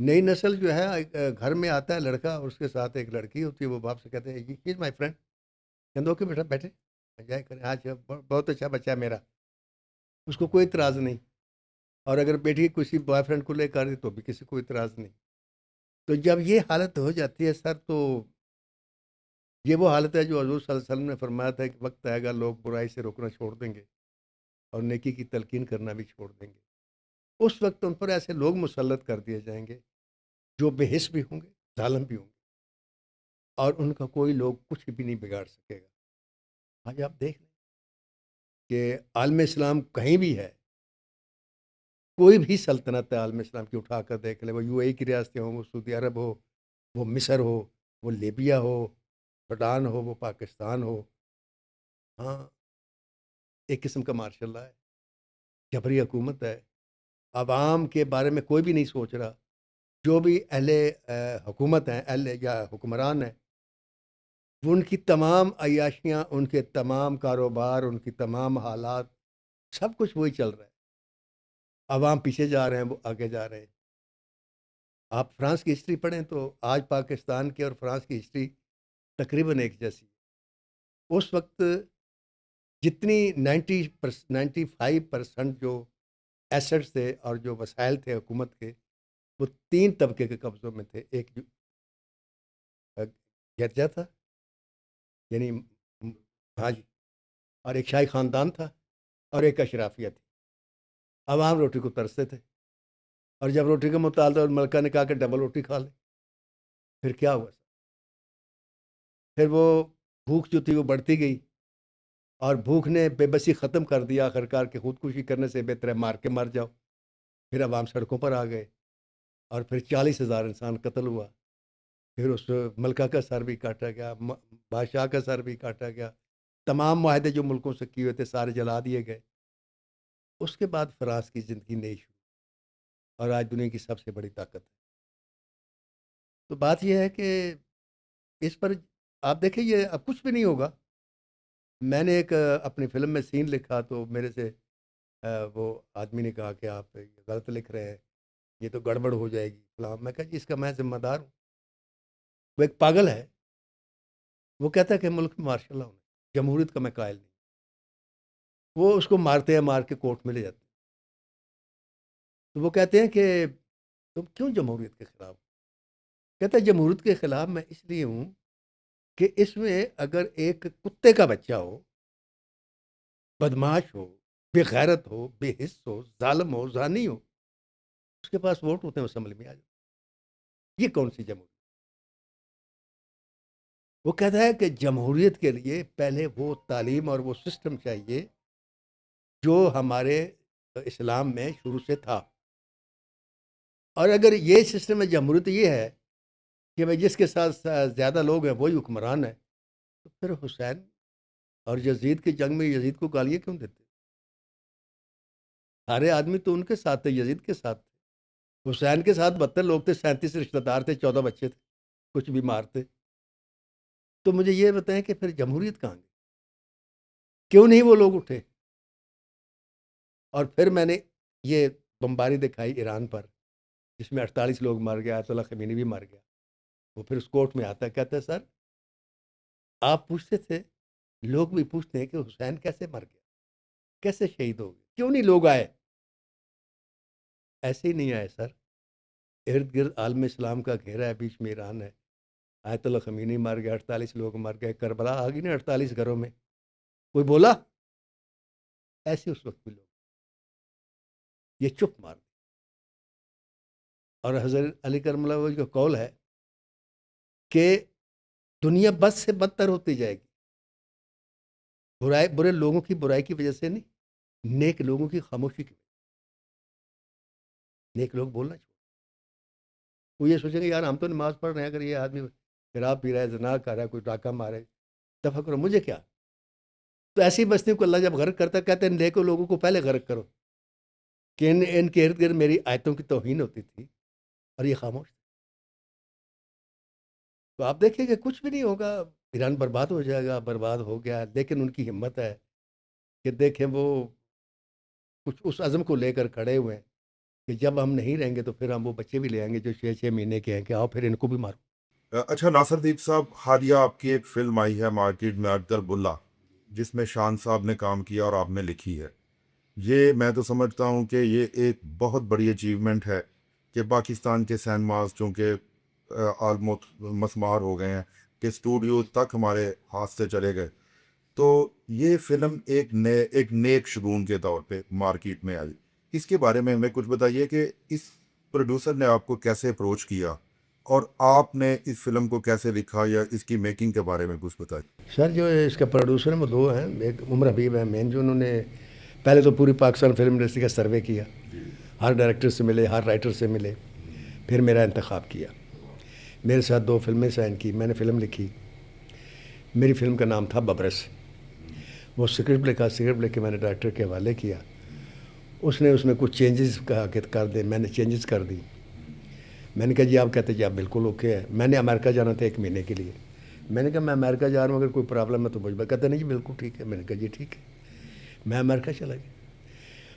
نئی نسل جو ہے گھر میں آتا ہے لڑکا اور اس کے ساتھ ایک لڑکی ہوتی ہے، وہ باپ سے کہتے ہیں ہی از مائی فرینڈ، کہتے اوکے بیٹا بیٹھے انجوائے کریں، آج بہت اچھا بچہ ہے میرا، اس کو کوئی اعتراض نہیں۔ اور اگر بیٹی کسی بوائے فرینڈ کو لے کر آ تو بھی کسی کو اعتراض نہیں۔ تو جب یہ حالت ہو جاتی ہے سر، تو یہ وہ حالت ہے جو حضور صلی اللہ علیہ وسلم نے فرمایا تھا کہ وقت آئے گا لوگ برائی سے روکنا چھوڑ دیں گے اور نیکی کی تلقین کرنا بھی چھوڑ دیں گے۔ اس وقت ان پر ایسے لوگ مسلط کر دیے جائیں گے جو بے حس بھی ہوں گے، ظالم بھی ہوں گے، اور ان کا کوئی لوگ کچھ بھی نہیں بگاڑ سکے گا۔ آج آپ دیکھ لیں کہ عالم اسلام کہیں بھی ہے، کوئی بھی سلطنت ہے عالم اسلام کی اٹھا کر دیکھ لیں، وہ یو اے ای کی ریاستیں ہوں، وہ سعودی عرب ہو، وہ مصر ہو، وہ لیبیا ہو، سوڈان ہو، وہ پاکستان ہو، ہاں ایک قسم کا مارشل لا ہے، جبری حکومت ہے، عوام کے بارے میں کوئی بھی نہیں سوچ رہا۔ جو بھی اہل حکومت ہیں، اہل یا حکمران ہیں، وہ ان کی تمام عیاشیاں، ان کے تمام کاروبار، ان کی تمام حالات، سب کچھ وہی چل رہا ہے۔ عوام پیچھے جا رہے ہیں، وہ آگے جا رہے ہیں۔ آپ فرانس کی ہسٹری پڑھیں تو آج پاکستان کی اور فرانس کی ہسٹری تقریباً ایک جیسی ہے۔ اس وقت جتنی 95% جو ایسٹس تھے اور جو وسائل تھے حکومت کے، وہ تین طبقے کے قبضوں میں تھے۔ ایک گرجا تھا، یعنی ہاں جی، اور ایک شاہی خاندان تھا، اور ایک اشرافیہ تھی۔ عوام روٹی کو ترستے تھے، اور جب روٹی کا مطالبہ ملکہ نے کہا کہ ڈبل روٹی کھا لے، پھر کیا ہوا؟ پھر وہ بھوک جو تھی وہ بڑھتی گئی، اور بھوک نے بے بسی ختم کر دیا آخرکار کہ خودکشی کرنے سے بہتر ہے مار کے مر جاؤ۔ پھر عوام سڑکوں پر آ گئے، اور پھر 40,000 انسان قتل ہوا۔ پھر اس ملکہ کا سر بھی کاٹا گیا، بادشاہ کا سر بھی کاٹا گیا، تمام معاہدے جو ملکوں سے کیے ہوئے تھے سارے جلا دیے گئے۔ اس کے بعد فرانس کی زندگی نئی شروع، اور آج دنیا کی سب سے بڑی طاقت ہے۔ تو بات یہ ہے کہ اس پر آپ دیکھیں یہ اب کچھ بھی نہیں ہوگا۔ میں نے ایک اپنی فلم میں سین لکھا تو میرے سے وہ آدمی نے کہا کہ آپ یہ غلط لکھ رہے ہیں، یہ تو گڑبڑ ہو جائے گی فلاں۔ میں کہا جی اس کا میں ذمہ دار ہوں۔ وہ ایک پاگل ہے، وہ کہتا ہے کہ ملک میں مارشل لا ہونا، جمہوریت کا میں قائل نہیں۔ وہ اس کو مارتے ہیں، مار کے کورٹ میں لے جاتے ہیں۔ تو وہ کہتے ہیں کہ تم کیوں جمہوریت کے خلاف؟ کہتا ہے جمہوریت کے خلاف میں اس لیے ہوں کہ اس میں اگر ایک کتے کا بچہ ہو، بدماش ہو، بے غیرت ہو، بے حس ہو، ظالم ہو، زانی ہو، اس کے پاس ووٹ ہوتے ہیں اسمبلی میں آ جائے، یہ کون سی جمہوریت؟ وہ کہتا ہے کہ جمہوریت کے لیے پہلے وہ تعلیم اور وہ سسٹم چاہیے جو ہمارے اسلام میں شروع سے تھا۔ اور اگر یہ سسٹم ہے جمہوریت یہ ہے کہ بھائی جس کے ساتھ زیادہ لوگ ہیں وہی حکمران ہے، تو پھر حسین اور یزید کی جنگ میں یزید کو گالیاں کیوں دیتے؟ سارے آدمی تو ان کے ساتھ تھے، یزید کے ساتھ تھے۔ حسین کے ساتھ 72 لوگ تھے، 37 رشتہ دار تھے، 14 بچے تھے، کچھ بھی مارتے۔ تو مجھے یہ بتائیں کہ پھر جمہوریت کہاں گئی؟ کیوں نہیں وہ لوگ اٹھے؟ اور پھر میں نے یہ بمباری دکھائی ایران پر، جس میں 48 لوگ مر گئے، آیت اللہ خمینی بھی مر گیا۔ وہ پھر اس کورٹ میں آتا ہے، کہتا ہے سر آپ پوچھتے تھے، لوگ بھی پوچھتے ہیں کہ حسین کیسے مر گیا، کیسے شہید ہو گئے، کیوں نہیں لوگ آئے؟ ایسے ہی نہیں آئے سر، ارد گرد عالم اسلام کا گھیرا ہے، بیچ میں ایران ہے، آیت اللہ خمینی مر گیا، 48 لوگ مر گئے، کربلا آ گئی نا 48 گھروں میں، کوئی بولا؟ ایسے اس وقت بھی لوگ یہ چپ مار دی۔ اور حضرت علی کرم اللہ وجہ کا قول ہے کہ دنیا بد سے بدتر ہوتی جائے گی، برائی برے لوگوں کی برائی کی وجہ سے نہیں، نیک لوگوں کی خاموشی کی وجہ سے۔ نیک لوگ بولنا چھوڑ، وہ یہ سوچیں گے یار ہم تو نماز پڑھ رہے ہیں، اگر یہ آدمی شراب پی رہا ہے، زنا کر رہا ہے، کوئی ڈاکہ مارے، دفع کرو، مجھے کیا؟ تو ایسی بستیوں کو اللہ جب غرق کرتا ہے، کہتے ہیں نیکو لوگوں کو پہلے غرق کرو، کہ ان کے ارد گرد میری آیتوں کی توہین ہوتی تھی اور یہ خاموش تھے۔ تو آپ دیکھیں کہ کچھ بھی نہیں ہوگا، ایران برباد ہو جائے گا، برباد ہو گیا، لیکن ان کی ہمت ہے کہ دیکھیں وہ کچھ اس عزم کو لے کر کھڑے ہوئے ہیں کہ جب ہم نہیں رہیں گے تو پھر ہم وہ بچے بھی لے آئیں گے جو 6 مہینے کے ہیں کہ آؤ پھر ان کو بھی مارو۔ اچھا ناصر دیپ صاحب، حالیہ آپ کی ایک فلم آئی ہے مارکیٹ میں، اٹکل بلا، جس میں شان صاحب نے کام کیا اور آپ نے لکھی ہے. یہ میں تو سمجھتا ہوں کہ یہ ایک بہت بڑی اچیومنٹ ہے کہ پاکستان کے سینماز چونکہ آلموسٹ مسمار ہو گئے ہیں کہ اسٹوڈیو تک ہمارے ہاتھ سے چلے گئے، تو یہ فلم ایک نیک شگون کے طور پہ مارکیٹ میں آئی. اس کے بارے میں ہمیں کچھ بتائیے کہ اس پروڈیوسر نے آپ کو کیسے اپروچ کیا اور آپ نے اس فلم کو کیسے لکھا، یا اس کی میکنگ کے بارے میں کچھ بتائیے. سر جو اس کا پروڈیوسر ہیں وہ دو ہیں، ایک عمر حبیب ہے مین، جو انہوں نے پہلے تو پوری پاکستان فلم انڈسٹری کا سروے کیا، ہر ڈائریکٹر سے ملے، ہر رائٹر سے ملے، پھر میرا انتخاب کیا. میرے ساتھ 2 فلمیں سائن کی، میں نے فلم لکھی. میری فلم کا نام تھا ببرس. وہ اسکرپٹ لکھا، اسکرپٹ لکھ کے میں نے ڈائریکٹر کے حوالے کیا. اس نے اس میں کچھ چینجز کہا کہ کر دے، میں نے چینجز کر دی. میں نے کہا جی آپ کہتے جی آپ بالکل اوکے ہے. میں نے امریکہ جانا تھا 1 مہینے کے لیے. میں نے کہا میں امریکہ جا رہا ہوں، اگر کوئی پرابلم ہے تو مجھ پر. کہتے نہیں جی بالکل ٹھیک ہے. میں نے کہا جی ٹھیک ہے. میں امریکہ چلا گیا.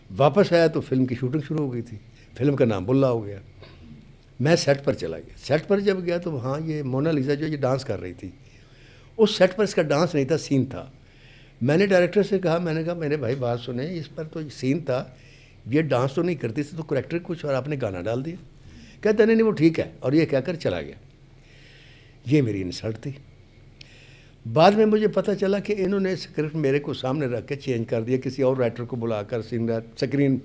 واپس آیا تو فلم کی شوٹنگ شروع ہو گئی تھی. فلم کا نام بلا ہو گیا. میں سیٹ پر چلا گیا. سیٹ پر جب گیا تو وہاں یہ مونا لیزا جو یہ ڈانس کر رہی تھی، اس سیٹ پر اس کا ڈانس نہیں تھا، سین تھا. میں نے ڈائریکٹر سے کہا، میں نے کہا میرے بھائی بات سنیں، اس پر تو سین تھا، یہ ڈانس تو نہیں کرتی تھی، تو کریکٹر کچھ اور آپ نے گانا ڈال دیا. کہتے نہیں وہ ٹھیک ہے، اور یہ کہہ کر چلا گیا. یہ میری انسلٹ تھی. بعد میں مجھے پتہ چلا کہ انہوں نے اسکرپٹ میرے کو سامنے رکھ کے چینج کر دیا، کسی اور رائٹر کو بلا کر سکرین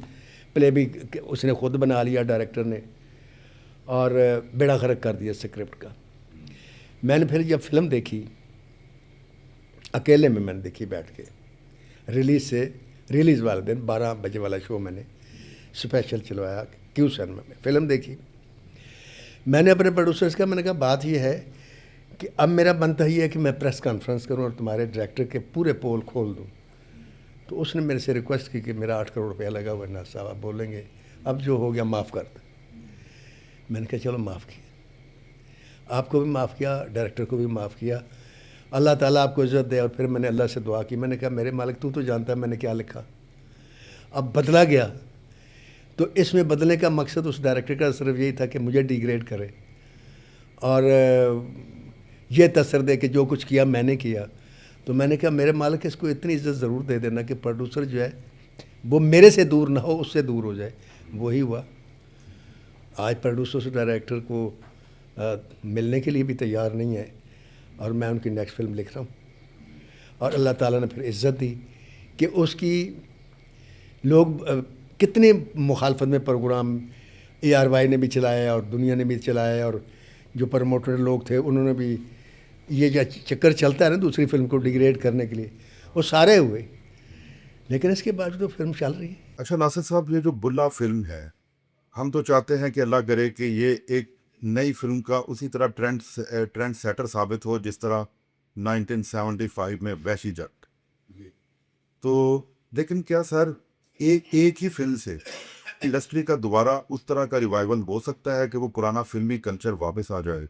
پلے بھی اس نے خود بنا لیا ڈائریکٹر نے، اور بیڑا غرق کر دیا اسکرپٹ کا. میں نے پھر جب فلم دیکھی اکیلے میں نے دیکھی بیٹھ کے، ریلیز والے دن 12 بجے والا شو میں نے اسپیشل چلوایا کیو سینما میں. فلم دیکھی. میں نے اپنے پروڈیوسرس کا، میں نے کہا بات یہ ہے کہ اب میرا بنتا ہی ہے کہ میں پریس کانفرنس کروں اور تمہارے ڈائریکٹر کے پورے پول کھول دوں. تو اس نے میرے سے ریکویسٹ کی کہ میرا 8 کروڑ روپیہ لگا ہوا ہے ناصر صاحب، آپ بولیں گے اب جو ہو گیا معاف کر دیں. میں نے کہا چلو معاف کیا. آپ کو بھی معاف کیا، ڈائریکٹر کو بھی معاف کیا. اللہ تعالیٰ آپ کو عزت دے. اور پھر میں نے اللہ سے دعا کی. میں نے کہا میرے مالک تو جانتا ہے میں نے کیا لکھا. اب بدلا گیا تو اس میں بدلنے کا مقصد اس ڈائریکٹر کا صرف یہی تھا کہ مجھے ڈیگریڈ کرے اور یہ تاثر دے کہ جو کچھ کیا میں نے کیا. تو میں نے کہا میرے مالک اس کو اتنی عزت ضرور دے دینا کہ پروڈیوسر جو ہے وہ میرے سے دور نہ ہو، اس سے دور ہو جائے. وہی ہوا. آج پروڈیوسر سے ڈائریکٹر کو ملنے کے لیے بھی تیار نہیں ہے، اور میں ان کی نیکسٹ فلم لکھ رہا ہوں. اور اللہ تعالیٰ نے پھر عزت دی کہ اس کی لوگ کتنے مخالفت میں پروگرام ARY نے بھی چلایا اور دنیا نے بھی چلایا، اور جو پروموٹر لوگ تھے انہوں نے بھی. یہ جو چکر چلتا ہے نا دوسری فلم کو ڈیگریڈ کرنے کے لیے، وہ سارے ہوئے، لیکن اس کے بعد تو فلم چل رہی ہے. اچھا ناصر صاحب، یہ جو بلا فلم ہے، ہم تو چاہتے ہیں کہ اللہ کرے کہ یہ ایک نئی فلم کا اسی طرح ٹرینڈ سیٹر ثابت ہو جس طرح 1975 میں وحشی جٹ. تو لیکن کیا سر ایک ہی فلم سے انڈسٹری کا دوبارہ اس طرح کا ریوائول ہو سکتا ہے کہ وہ پرانا فلمی کلچر واپس آ جائے؟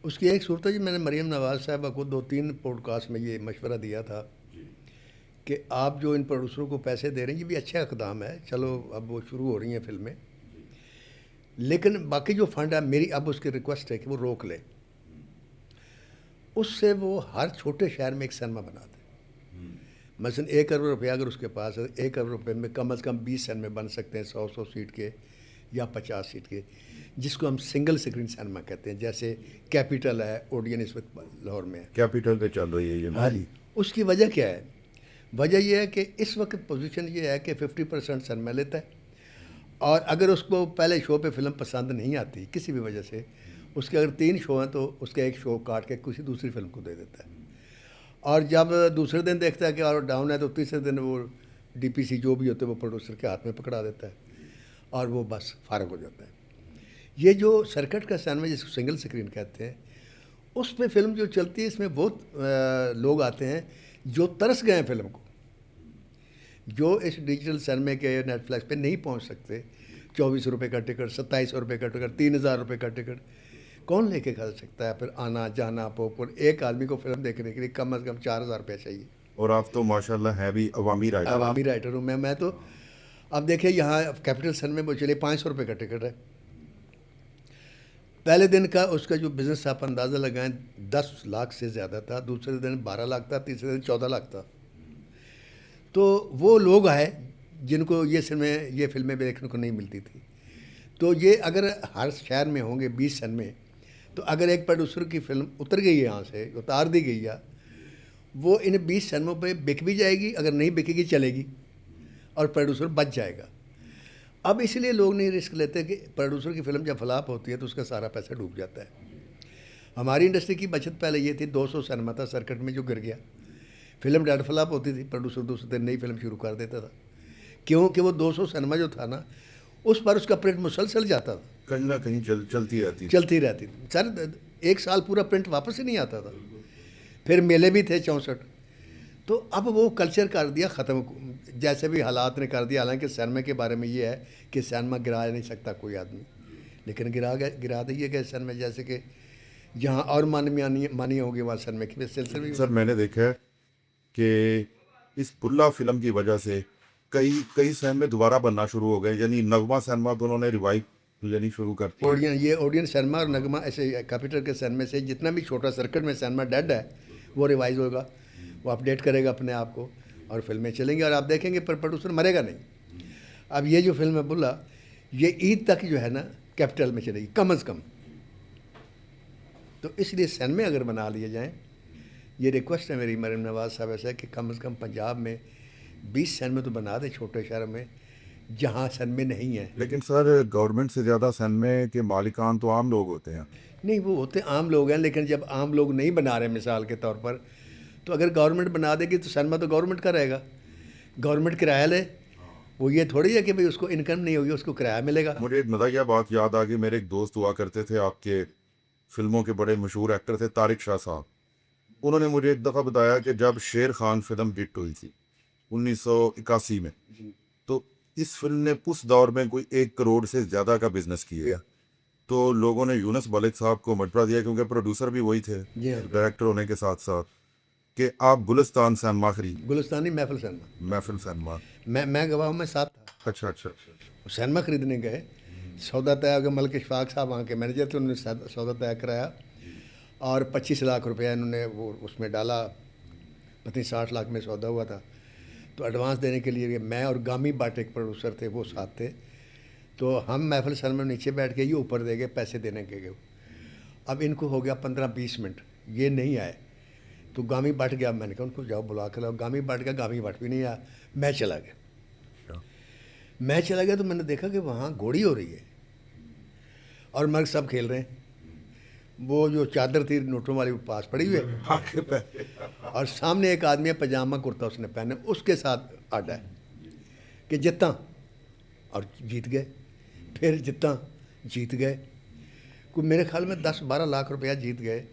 اس کی ایک صورت ہے جی، میں نے مریم نواز صاحبہ کو 2-3 پوڈ کاسٹ میں یہ مشورہ دیا تھا کہ آپ جو ان پروڈیوسروں کو پیسے دے رہے ہیں یہ بھی اچھا اقدام ہے، چلو اب وہ شروع ہو رہی ہیں فلمیں، لیکن باقی جو فنڈ ہے میری اب اس کی ریکویسٹ ہے کہ وہ روک لے. اس سے وہ ہر چھوٹے شہر میں ایک سینما بنا دے. مثلا 1 کروڑ روپیہ اگر اس کے پاس ہے، 1 کروڑ روپے میں کم از کم 20 سینمے بن سکتے ہیں، 100 سیٹ کے یا 50 سیٹ کے، جس کو ہم سنگل سکرین سینما کہتے ہیں. جیسے کیپیٹل ہے، اوڈین اس وقت لاہور میں ہے. کیپیٹل پہ چل رہی ہے یہ. ہاں جی. اس کی وجہ کیا ہے؟ وجہ یہ ہے کہ اس وقت پوزیشن یہ ہے کہ 50% سینما لیتا ہے، اور اگر اس کو پہلے شو پہ فلم پسند نہیں آتی کسی بھی وجہ سے، اس کے اگر 3 شو ہیں تو اس کا 1 شو کاٹ کے کسی دوسری فلم کو دے دیتا ہے. اور جب دوسرے دن دیکھتا ہے کہ اور ڈاؤن ہے تو تیسرے دن وہ DPC جو بھی ہوتے ہیں وہ پروڈیوسر کے ہاتھ میں پکڑا دیتا ہے، اور وہ بس فارغ ہو جاتا ہے. یہ جو سرکٹ کا سینما جس کو سنگل سکرین کہتے ہیں، اس پہ فلم جو چلتی ہے اس میں بہت لوگ آتے ہیں جو ترس گئے ہیں فلم کو، جو اس ڈیجیٹل سینمے کے نیٹ فلیکس پہ نہیں پہنچ سکتے. 24 روپے کا ٹکٹ، 2700 روپے کا ٹکٹ، 3000 روپے کا ٹکٹ کون لے کے کھا سکتا ہے؟ پھر آنا جانا پوپر، ایک آدمی کو فلم دیکھنے کے لیے کم از کم 4000 روپے چاہیے. اور آپ تو ماشاءاللہ ہے بھی عوامی رائٹر. عوامی رائٹر ہوں میں تو اب دیکھیں یہاں کیپٹل سن میں وہ چلے 500 روپے کا ٹکٹ ہے. پہلے دن کا اس کا جو بزنس آپ اندازہ لگائیں 10 لاکھ سے زیادہ تھا, دوسرے دن 12 لاکھ تھا, تیسرے دن 14 لاکھ تھا. تو وہ لوگ آئے جن کو یہ فلمیں دیکھنے کو نہیں ملتی تھی. تو یہ اگر ہر شہر میں ہوں گے 20 سن میں, تو اگر ایک پروڈیوسر کی فلم اتر گئی ہے یہاں سے, اتار دی گئی ہے, وہ ان 20 سنموں پہ بک بھی جائے گی, اگر نہیں بکے گی چلے گی, اور پروڈیوسر بچ جائے گا. اب اس لیے لوگ نہیں رسک لیتے کہ پروڈیوسر کی فلم جب فلاپ ہوتی ہے تو اس کا سارا پیسہ ڈوب جاتا ہے. ہماری انڈسٹری کی بچت پہلے یہ تھی, 200 سنیما تھا سرکٹ میں جو گر گیا. فلم ڈیڈ فلاپ ہوتی تھی, پروڈیوسر دوسرے دن نئی فلم شروع کر دیتا تھا, کیونکہ وہ 200 سنیما جو تھا نا, اس پر اس کا پرنٹ مسلسل جاتا تھا, کہیں نہ کہیں چلتی رہتی. چلتی رہتی تھی. سر 1 سال پورا پرنٹ واپس ہی نہیں آتا تھا. پھر میلے بھی تھے 64. تو اب وہ کلچر کر دیا ختم, جیسے بھی حالات نے کر دیا. حالانکہ سینما کے بارے میں یہ ہے کہ سینما گرا نہیں سکتا کوئی آدمی, لیکن گرا دیے گئے سینما, جیسے کہ جہاں اور مانی ہوگی وہاں سینما کے سلسلے میں. سر میں نے دیکھا ہے کہ اس بلا فلم کی وجہ سے کئی سینمے دوبارہ بننا شروع ہو گئے, یعنی نغمہ سینما کو انہوں نے ریوائو یعنی شروع کر دیا. یہ اوڈین سینما اور نغمہ ایسے کیپٹل کے سینما سے جتنا بھی چھوٹا سرکٹ میں سینما ڈیڈ ہے وہ ریوائز ہوگا, وہ اپڈیٹ کرے گا اپنے آپ کو, اور فلمیں چلیں گی, اور آپ دیکھیں گے پر پروڈیوسر مرے گا نہیں. اب یہ جو فلم ہے بلا, یہ عید تک جو ہے نا کیپٹل میں چلے گی کم از کم. تو اس لیے سینمے اگر بنا لیے جائیں, یہ ریکویسٹ ہے میری مریم نواز صاحب ایسا ہے کہ کم از کم پنجاب میں 20 سینمے تو بنا دیں چھوٹے شہر میں جہاں سینمے نہیں ہیں. لیکن سر گورنمنٹ سے زیادہ سینمے کے مالکان تو عام لوگ ہوتے ہیں. نہیں, وہ ہوتے عام لوگ ہیں, لیکن جب عام لوگ نہیں بنا رہے مثال کے طور پر, تو اگر گورنمنٹ بنا دے گی تو سینما تو گورنمنٹ کا رہے گا. گورنمنٹ کرایہ لے, وہ یہ تھوڑی ہے کہ بھئی اس کو انکم نہیں ہوگی, اس کو کرایہ ملے گا. مجھے ایک مزاحیہ بات یاد آ گئی. میرے ایک دوست ہوا کرتے تھے, آپ کے فلموں کے بڑے مشہور ایکٹر تھے, طارق شاہ صاحب. انہوں نے مجھے ایک دفعہ بتایا کہ جب شیر خان فلم ہٹ ہوئی تھی 1981 میں, تو اس فلم نے اس دور میں کوئی 1 کروڑ سے زیادہ کا بزنس کیا. تو لوگوں نے یونس ملک صاحب کو مشورہ دیا, کیونکہ پروڈیوسر بھی وہی تھے ڈائریکٹر ہونے کے ساتھ ساتھ, کہ آپ گلستان سینما خرید. گلستانی محفل سینما, محفل سینما. میں گواہ ہوں, میں ساتھ تھا. اچھا. سینما خریدنے گئے, سودا طے کہ ملک اشفاق صاحب وہاں کے مینیجر تھے, انہوں نے سودا طے کرایا, اور 25 لاکھ روپیہ انہوں نے وہ اس میں ڈالا. پتہ نہیں 60 لاکھ میں سودا ہوا تھا. تو ایڈوانس دینے کے لیے میں اور گامی بٹ ایک پروڈیوسر تھے, وہ ساتھ تھے. تو ہم محفل سینما میں نیچے بیٹھ کے یہ اوپر دے گئے پیسے دینے کے گئے. اب ان کو ہو گیا 15-20 منٹ, یہ نہیں آئے. تو گامی بٹ گیا, میں نے کہا ان کو جاؤ بلا کے لاؤ. گامی بٹ گیا, گامی بٹ بھی نہیں آیا. میں چلا گیا تو میں نے دیکھا کہ وہاں گھوڑی ہو رہی ہے, اور مرد سب کھیل رہے ہیں. وہ جو چادر تھی نوٹوں والی وہ پاس پڑی ہوئی ہے, اور سامنے ایک آدمی ہے پاجامہ کرتا اس نے پہنے, اس کے ساتھ آڈا ہے کہ جتنا, اور جیت گئے. پھر جتنا جیت گئے, کوئی میرے خیال میں 10-12 لاکھ روپیہ جیت گئے.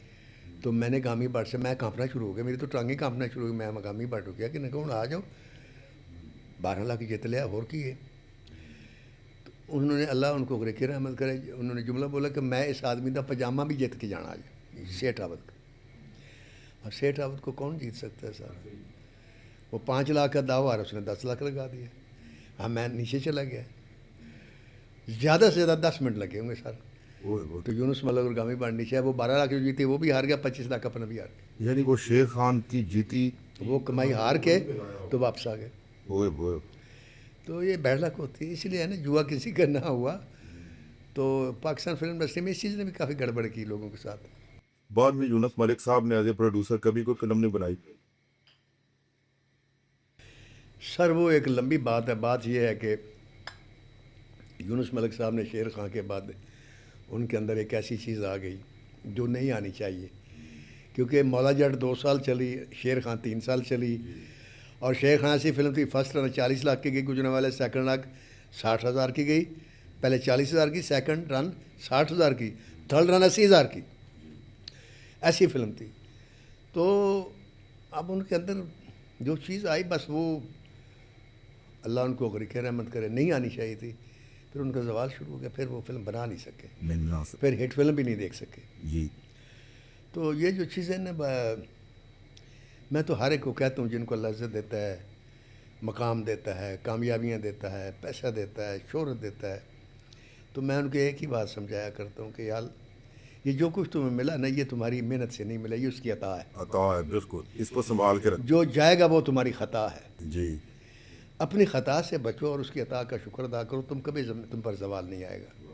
تو میں نے گامی بٹ سے, میں کانپنا شروع ہو گیا, میری تو ٹانگیں کانپنا شروع ہوئی. میں گامی بٹ ہو گیا کہ نہیں کہوں آ جاؤ, 12 لاکھ جیت لیا اور کی ہے. تو انہوں نے, اللہ ان کو غریقی رحمت کرے, انہوں نے جملہ بولا کہ میں اس آدمی کا پاجامہ بھی جیت کے جانا آج, سیٹھ آبد کا. اور سیٹھ آبد کو کون جیت سکتا ہے سر؟ وہ 5 لاکھ کا دعویٰ, اس نے 10 لاکھ لگا دیا. ہاں, میں نیچے چلا گیا. زیادہ سے زیادہ 10 منٹ لگے ہوں گے سر. تو یونس ملک اور گامی بٹ نیچے ہے, وہ 12 لاکھ جو جیتی وہ بھی ہار گیا, 25 لاکھ اپنا بھی ہار گیا. یعنی وہ شیر خان کی جیتی, وہ کمائی ہار کے تو واپس آ گئے. وہ تو یہ بیڈ لک ہوتی ہے, اس لیے ہے نا, جوا کسی کا نہ ہوا. تو پاکستان فلم انڈسٹری میں اس چیز نے بھی کافی گڑبڑ کی لوگوں کے ساتھ. بعد میں یونس ملک صاحب نے ایز اے پروڈیوسر کبھی کوئی فلم نہیں بنائی. سر وہ ایک لمبی بات ہے. بات یہ ہے کہ یونس ملک صاحب نے شیر خان کے بعد ان کے اندر ایک ایسی چیز آ گئی جو نہیں آنی چاہیے, کیونکہ مولا جٹ 2 سال چلی, شیر خان 3 سال چلی. اور شیر خان ایسی فلم تھی, فرسٹ رن 40 لاکھ کی گئی گزرنے والے, سیکنڈ رن 60,000 کی گئی, پہلے 40,000 کی, سیکنڈ رن 60,000 کی, تھرڈ رن 80,000 کی. ایسی فلم تھی. تو اب ان کے اندر جو چیز آئی, بس وہ اللہ ان کو غریق رحمت کرے, نہیں آنی چاہیے تھی. پھر ان کا زوال شروع ہو گیا, پھر وہ فلم بنا نہیں سکے, پھر ہٹ فلم بھی نہیں دیکھ سکے. جی. تو یہ جو چیزیں نا, میں تو ہر ایک کو کہتا ہوں جن کو اللہ عزت دیتا ہے مقام دیتا ہے، کامیابیاں دیتا ہے، پیسہ دیتا ہے، شہرت دیتا ہے، تو میں ان کو ایک ہی بات سمجھایا کرتا ہوں کہ یار یہ جو کچھ تمہیں ملا نا، یہ تمہاری محنت سے نہیں ملا، یہ اس کی عطا ہے. عطا ہے، بالکل اس کو سنبھال کے رکھ. جو جائے گا وہ تمہاری خطا ہے. جی. اپنی خطا سے بچو اور اس کی عطا کا شکر ادا کرو، تم کبھی تم پر زوال نہیں آئے گا.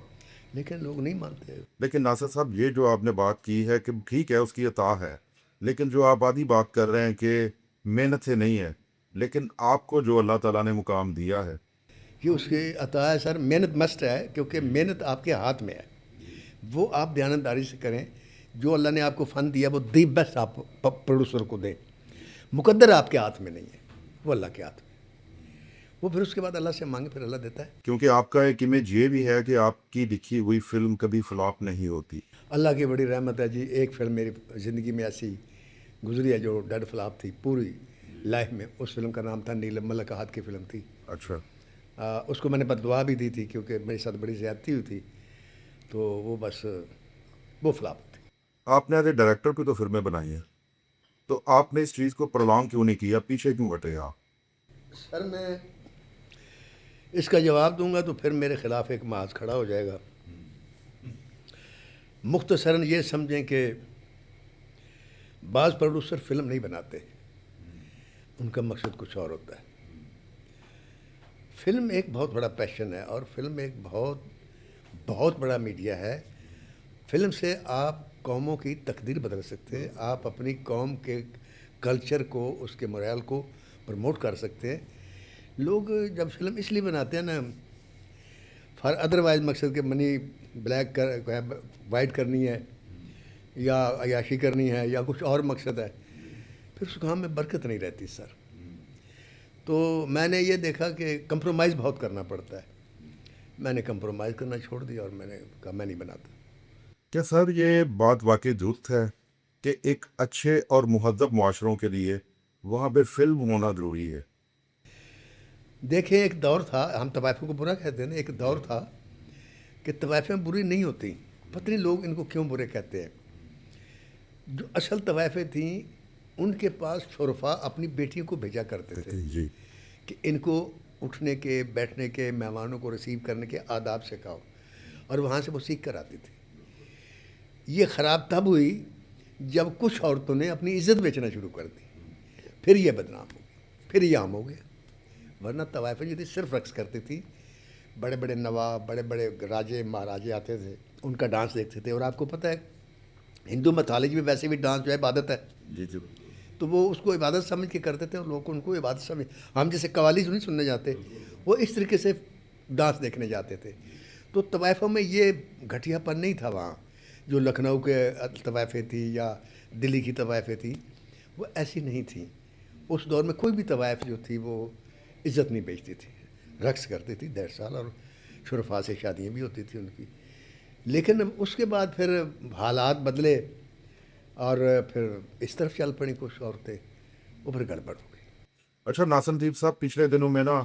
لیکن لوگ نہیں مانتے. لیکن ناصر صاحب یہ جو آپ نے بات کی ہے کہ ٹھیک ہے اس کی عطا ہے، لیکن جو آپ آدھی بات کر رہے ہیں کہ محنت سے نہیں ہے، لیکن آپ کو جو اللہ تعالیٰ نے مقام دیا ہے. یہ اس کی عطا ہے سر. محنت مست ہے کیونکہ محنت آپ کے ہاتھ میں ہے. وہ آپ دیانتداری سے کریں. جو اللہ نے آپ کو فن دیا وہ دی بیسٹ آپ پروڈیوسر کو دیں. مقدر آپ کے ہاتھ میں نہیں ہے، وہ اللہ کے ہاتھ میں. وہ پھر اس کے بعد اللہ سے مانگے، پھر اللہ دیتا ہے. کیونکہ آپ کا ایک امیج یہ بھی ہے کہ آپ کی لکھی ہوئی فلم کبھی فلاپ نہیں ہوتی. اللہ کی بڑی رحمت ہے جی. ایک فلم میری زندگی میں ایسی گزری ہے جو ڈیڈ فلاپ تھی پوری لائف میں. اس فلم کا نام تھا نیلم ملک ہاتھ کی فلم تھی. اچھا. اس کو میں نے بددعا بھی دی تھی کیونکہ میرے ساتھ بڑی زیادتی ہوئی تھی، تو وہ بس وہ فلاپ تھی. آپ نے ایز اے ڈائریکٹر بھی تو فلمیں بنائی ہیں، تو آپ نے اس چیز کو پرولونگ کیوں نہیں کیا، پیچھے کیوں ہٹے آپ؟ سر میں اس کا جواب دوں گا تو پھر میرے خلاف ایک محاذ کھڑا ہو جائے گا. مختصراً یہ سمجھیں کہ بعض پروڈیوسر فلم نہیں بناتے، ان کا مقصد کچھ اور ہوتا ہے. فلم ایک بہت بڑا پیشن ہے اور فلم ایک بہت بڑا میڈیا ہے. فلم سے آپ قوموں کی تقدیر بدل سکتے ہیں. آپ اپنی قوم کے کلچر کو، اس کے موریال کو پروموٹ کر سکتے ہیں. لوگ جب فلم اس لیے بناتے ہیں نا فار ادروائز مقصد کہ منی بلیک وائٹ کرنی ہے یا عیاشی کرنی ہے یا کچھ اور مقصد ہے، پھر اس کام میں برکت نہیں رہتی سر. تو میں نے یہ دیکھا کہ کمپرومائز بہت کرنا پڑتا ہے. میں نے کمپرومائز کرنا چھوڑ دیا اور میں نے کہا میں نہیں بناتا. کیا سر یہ بات واقعی درست ہے کہ ایک اچھے اور مہذب معاشروں کے لیے وہاں پہ فلم ہونا ضروری ہے؟ دیکھیں ایک دور تھا، ہم طوائفوں کو برا کہتے ہیں نا، ایک دور تھا کہ طوائفیں بری نہیں ہوتی. پتہ نہیں لوگ ان کو کیوں برے کہتے ہیں. جو اصل طوائفیں تھیں ان کے پاس شرفا اپنی بیٹیوں کو بھیجا کرتے تھے جی. کہ ان کو اٹھنے کے، بیٹھنے کے، مہمانوں کو ریسیو کرنے کے آداب سکھاؤ، اور وہاں سے وہ سیکھ کر آتی تھی. یہ خراب تب ہوئی جب کچھ عورتوں نے اپنی عزت بیچنا شروع کر دی، پھر یہ بدنام ہو گئی، پھر یہ عام ہو گیا. ورنہ طوائفیں جو تھی صرف رقص کرتی تھی. بڑے بڑے نواب، بڑے بڑے راجے مہاراجے آتے تھے، ان کا ڈانس دیکھتے تھے. اور آپ کو پتہ ہے ہندو میتھالوجی میں ویسے بھی ڈانس جو ہے عبادت ہے، جی. جی. تو وہ اس کو عبادت سمجھ کے کرتے تھے اور لوگ ان کو عبادت سمجھ. ہم جیسے قوالی نہیں سننے جاتے، وہ اس طریقے سے ڈانس دیکھنے جاتے تھے. تو طوائفوں میں یہ گھٹیا پن نہیں تھا. وہاں جو لکھنؤ کے طوائفیں تھیں یا دلی کی طوائفیں تھیں وہ ایسی نہیں تھیں. اس دور میں کوئی بھی طوائف جو تھی وہ عزت نہیں بیچتی تھی، رقص کرتی تھی 1.5 سال، اور شرفا سے شادیاں بھی ہوتی تھیں ان کی. لیکن اس کے بعد پھر حالات بدلے اور پھر اس طرف چل پڑیں کچھ عورتیں، وہ پھر گڑبڑ ہو گئی. اچھا ناصر لطیف صاحب، پچھلے دنوں میں نا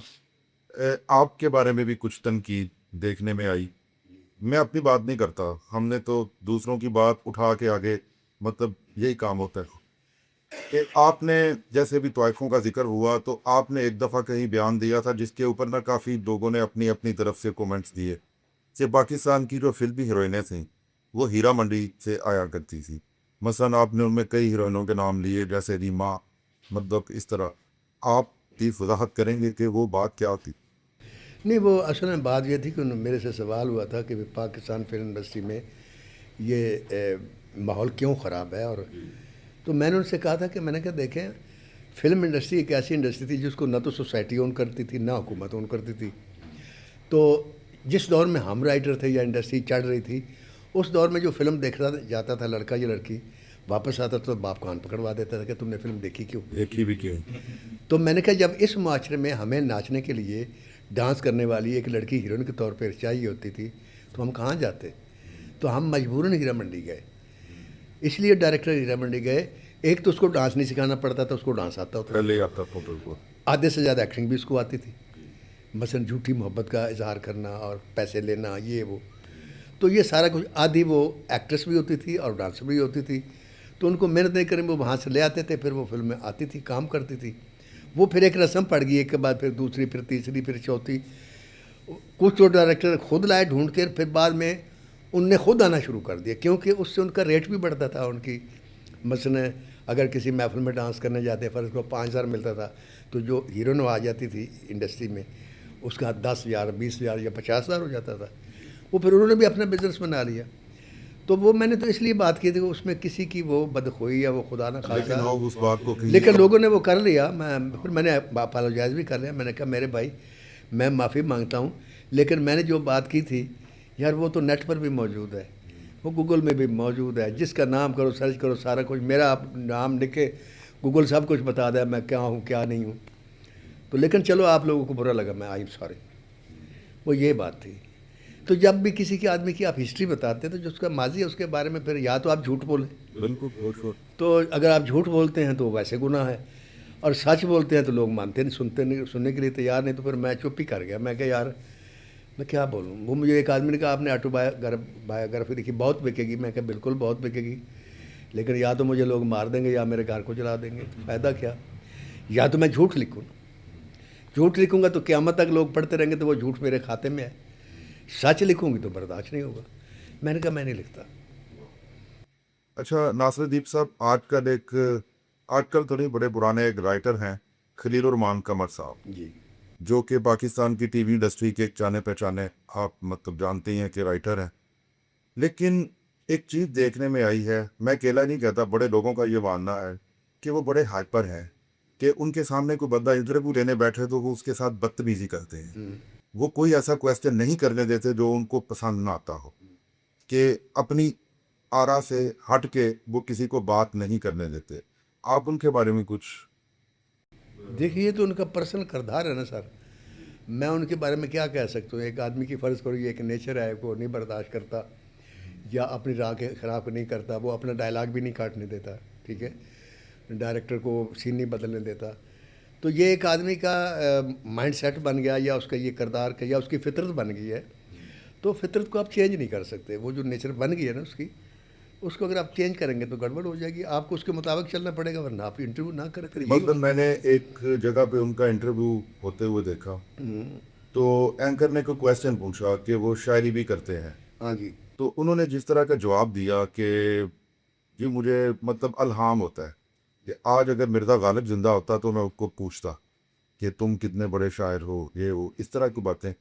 آپ کے بارے میں بھی کچھ تنقید دیکھنے میں آئی. میں اپنی بات نہیں کرتا، ہم نے تو دوسروں کی بات اٹھا کے آگے، مطلب یہی کام ہوتا ہے کہ آپ نے جیسے بھی طائفوں کا ذکر ہوا تو آپ نے ایک دفعہ کہیں بیان دیا تھا جس کے اوپر نا کافی لوگوں نے اپنی طرف سے کومنٹس دیے کہ پاکستان کی جو فلمی ہیروئنیں تھیں وہ ہیرا منڈی سے آیا کرتی تھی. مثلا آپ نے ان میں کئی ہیروئنوں کے نام لیے جیسے ریما، مطلب اس طرح. آپ کی وضاحت کریں گے کہ وہ بات کیا تھی؟ نہیں، وہ اصل میں بات یہ تھی کہ میرے سے سوال ہوا تھا کہ پاکستان فلم انڈسٹری میں یہ ماحول کیوں خراب ہے. اور تو میں نے ان سے کہا تھا کہ میں نے کہا دیکھیں، فلم انڈسٹری ایک ایسی انڈسٹری تھی جس کو نہ تو سوسائٹی اون کرتی تھی نہ حکومت اون کرتی تھی. تو جس دور میں ہم رائٹر تھے یا انڈسٹری چڑھ رہی تھی، اس دور میں جو فلم دیکھا جاتا تھا لڑکا یا لڑکی واپس آتا تو باپ کان پکڑوا دیتا تھا کہ تم نے فلم دیکھی کیوں. دیکھی بھی کیوں. تو میں نے کہا جب اس معاشرے میں ہمیں ناچنے کے لیے ڈانس کرنے والی ایک لڑکی ہیروئن کے طور پہ چاہیے ہوتی تھی تو ہم کہاں جاتے. تو ہم مجبوراً ہیرا منڈی گئے. اس لیے ڈائریکٹر ہیرا منڈی گئے. ایک تو اس کو ڈانس نہیں سکھانا پڑتا تھا، اس کو ڈانس آتا ہوتا. پہلے آتا تھا بالکل. آدھے سے زیادہ ایکٹنگ بھی اس کو آتی تھی، مثلا جھوٹی محبت کا اظہار کرنا اور پیسے لینا، یہ وہ. تو یہ سارا کچھ. آدھی وہ ایکٹریس بھی ہوتی تھی اور ڈانسر بھی ہوتی تھی. تو ان کو محنت نہیں کریں وہ وہاں سے لے آتے تھے، پھر وہ فلم میں آتی تھی، کام کرتی تھی. وہ پھر ایک رسم پڑ گئی، ایک کے بعد پھر دوسری، پھر تیسری، پھر چوتھی. کچھ تو ڈائریکٹر خود لائے ڈھونڈ کے، پھر بعد میں ان نے خود آنا شروع کر دیا، کیونکہ اس سے ان کا ریٹ بھی بڑھتا تھا ان کی. مثلاً اگر کسی محفل میں ڈانس کرنے جاتے فرض کو 5,000 ملتا تھا، تو جو ہیروئن آ جاتی تھی انڈسٹری میں اس کا 10,000 20,000 یا 50,000 ہو جاتا تھا. وہ پھر انہوں نے بھی اپنا بزنس بنا لیا. تو وہ میں نے تو اس لیے بات کی تھی کہ اس میں کسی کی وہ بدخوئی یا وہ خدا نہ لیکن خاصا، لوگ اس بات کو لیکن لوگوں نے وہ کر لیا. پھر میں نے اپالوجائز بھی کر لیا. میں نے کہا میرے بھائی میں معافی مانگتا ہوں، لیکن میں نے جو بات کی تھی یار وہ تو نیٹ پر بھی موجود ہے، وہ گوگل میں بھی موجود ہے. جس کا نام کرو سرچ کرو سارا کچھ، میرا نام لکھ کے گوگل سب کچھ بتا دیا میں کیا ہوں کیا نہیں ہوں. تو لیکن چلو آپ لوگوں کو برا لگا، میں آئی ایم سوری. وہ یہ بات تھی. تو جب بھی کسی کے آدمی کی آپ ہسٹری بتاتے ہیں تو جو اس کا ماضی ہے اس کے بارے میں پھر یا تو آپ جھوٹ بولیں. بالکل بالکل. تو اگر آپ جھوٹ بولتے ہیں تو ویسے گناہ ہے، اور سچ بولتے ہیں تو لوگ مانتے نہیں، سنتے نہیں، سننے کے لیے تیار نہیں. تو پھر میں چپ ہی کر گیا. میں کہا یار میں کیا بولوں. وہ مجھے ایک آدمی نے کہا آپ نے آٹو بایوگرافی لکھی بہت بکے گی. میں کہا بالکل بہت بکے گی، لیکن یا تو مجھے لوگ مار دیں گے یا میرے گھر کو جلا دیں گے. فائدہ کیا؟ یا تو میں جھوٹ لکھوں. جھوٹ لکھوں گا تو قیامت تک لوگ پڑھتے رہیں گے تو وہ جھوٹ میرے کھاتے میں ہے. سچ لکھوں گی تو برداشت نہیں ہوگا. میں نے کہا میں نہیں لکھتا. اچھا ناصر دیپ صاحب، آج کل تو نہیں، بڑے پرانے ایک رائٹر ہیں خلیل الرحمان قمر صاحب، جی جو کہ پاکستان کی ٹی وی انڈسٹری کے ایک جانے پہچانے، آپ مطلب جانتے ہی ہیں کہ رائٹر ہیں. لیکن ایک چیز دیکھنے میں آئی ہے، میں اکیلا نہیں کہتا، بڑے لوگوں کا یہ ماننا ہے کہ وہ بڑے ہائپر ہیں، کہ ان کے سامنے کوئی بندہ انٹرویو لینے بیٹھے تو وہ اس کے ساتھ بدتمیزی کرتے ہیں. وہ کوئی ایسا کویسچن نہیں کرنے دیتے جو ان کو پسند نہ آتا ہو، کہ اپنی آرا سے ہٹ کے وہ کسی کو بات نہیں کرنے دیتے. آپ ان کے بارے میں کچھ؟ دیکھیے یہ تو ان کا پرسنل کردار ہے نا سر. میں ان کے بارے میں کیا کہہ سکتا ہوں. ایک آدمی کی فرض کرو یہ ایک نیچر ہے، وہ نہیں برداشت کرتا یا اپنی راہ کے خلاف نہیں کرتا. وہ اپنا ڈائلاگ بھی نہیں کاٹنے دیتا، ٹھیک ہے، ڈائریکٹر کو سین نہیں بدلنے دیتا. تو یہ ایک آدمی کا مائنڈ سیٹ بن گیا، یا اس کا یہ کردار کا، یا اس کی فطرت بن گئی ہے. تو فطرت کو آپ چینج نہیں کر سکتے. وہ جو نیچر بن گئی ہے نا اس کو اگر آپ چینج کریں گے تو گڑبڑ ہو جائے گی. آپ کو اس کے مطابق چلنا پڑے گا، ورنہ آپ انٹرویو نہ کریں. پھر یہی مثلاً میں نے ایک جگہ پہ ان کا انٹرویو ہوتے ہوئے دیکھا، تو اینکر نے کوئی کویسچن پوچھا کہ وہ شاعری بھی کرتے ہیں. ہاں جی تو انہوں نے جس طرح کا جواب دیا کہ یہ مجھے مطلب الہام ہوتا ہے کہ آج اگر مرزا غالب زندہ ہوتا تو میں اس کو پوچھتا کہ تم کتنے بڑے شاعر ہو، یہ ہو، اس طرح کی باتیں.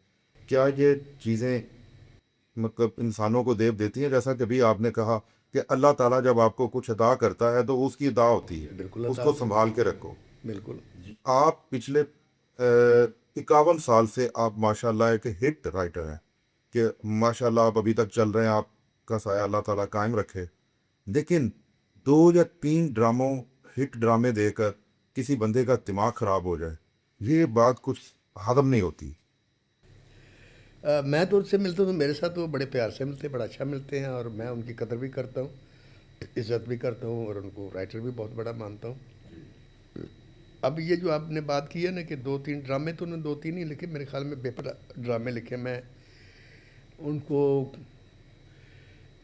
کیا یہ چیزیں مطلب انسانوں کو دیو دیتی ہیں؟ جیسا کہ بھی آپ نے کہا کہ اللہ تعالیٰ جب آپ کو کچھ عطا کرتا ہے تو اس کی عطا ہوتی ہے، بالکل اس عطا کو ہوتی ہے. سنبھال کے رکھو. بالکل آپ پچھلے 51 سال سے آپ ماشاء اللہ ایک ہٹ رائٹر ہیں، کہ ماشاء اللہ آپ ابھی تک چل رہے ہیں. آپ کا سایہ اللہ تعالیٰ قائم رکھے. لیکن 2 یا 3 ڈراموں، ہٹ ڈرامے دے کر کسی بندے کا دماغ خراب ہو جائے، یہ بات کچھ ہضم نہیں ہوتی. میں تو ان سے ملتا ہوں تو میرے ساتھ وہ بڑے پیار سے ملتے ہیں، بڑا اچھا ملتے ہیں، اور میں ان کی قدر بھی کرتا ہوں، عزت بھی کرتا ہوں، اور ان کو رائٹر بھی بہت بڑا مانتا ہوں. اب یہ جو آپ نے بات کی ہے نا کہ 2-3 ڈرامے، تو انہوں نے 2-3 ہی لکھے میرے خیال میں، بے پناہ ڈرامے لکھے. میں ان کو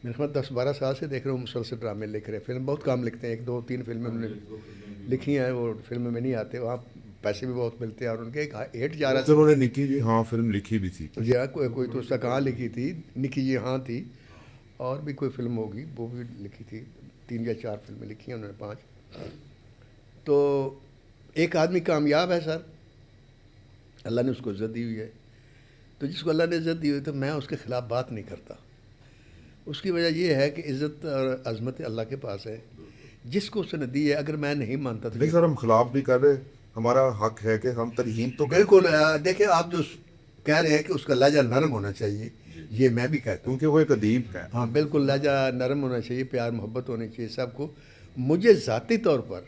میرے خیال 10-12 سال سے دیکھ رہا ہوں مسلسل ڈرامے لکھ رہے ہیں. فلم بہت کام لکھتے ہیں، 1-2-3 فلمیں انہوں نے لکھی ہیں، وہ فلم میں نہیں آتے. وہاں پیسے بھی بہت ملتے ہیں، اور ان کے ایک ہٹ جا رہا تو انہوں نے نکی جی ہاں فلم لکھی بھی تھی. تھا جی ہاں. کوئی تو اس کا کہاں لکھی تھی، نکی جی ہاں تھی، اور بھی کوئی فلم ہوگی وہ بھی لکھی تھی. 3 یا 4 فلمیں لکھی ہیں انہوں نے، 5. تو ایک آدمی کامیاب ہے سر، اللہ نے اس کو عزت دی ہوئی ہے. تو جس کو اللہ نے عزت دی ہوئی تو میں اس کے خلاف بات نہیں کرتا. اس کی وجہ یہ ہے کہ عزت اور عظمت اللہ کے پاس ہے، جس کو اس نے دی ہے. اگر میں نہیں مانتا تو نہیں سر، ہم خلاف بھی کر رہے، ہمارا حق ہے کہ ہم ترہیم تو کریں. بالکل. دیکھیں آپ جو کہہ رہے ہیں کہ اس کا لہجہ نرم ہونا چاہیے، یہ میں بھی کہتا ہوں. کیونکہ وہ ایک ادیب ہے. ہاں بالکل، لہجہ نرم ہونا چاہیے، پیار محبت ہونی چاہیے سب کو. مجھے ذاتی طور پر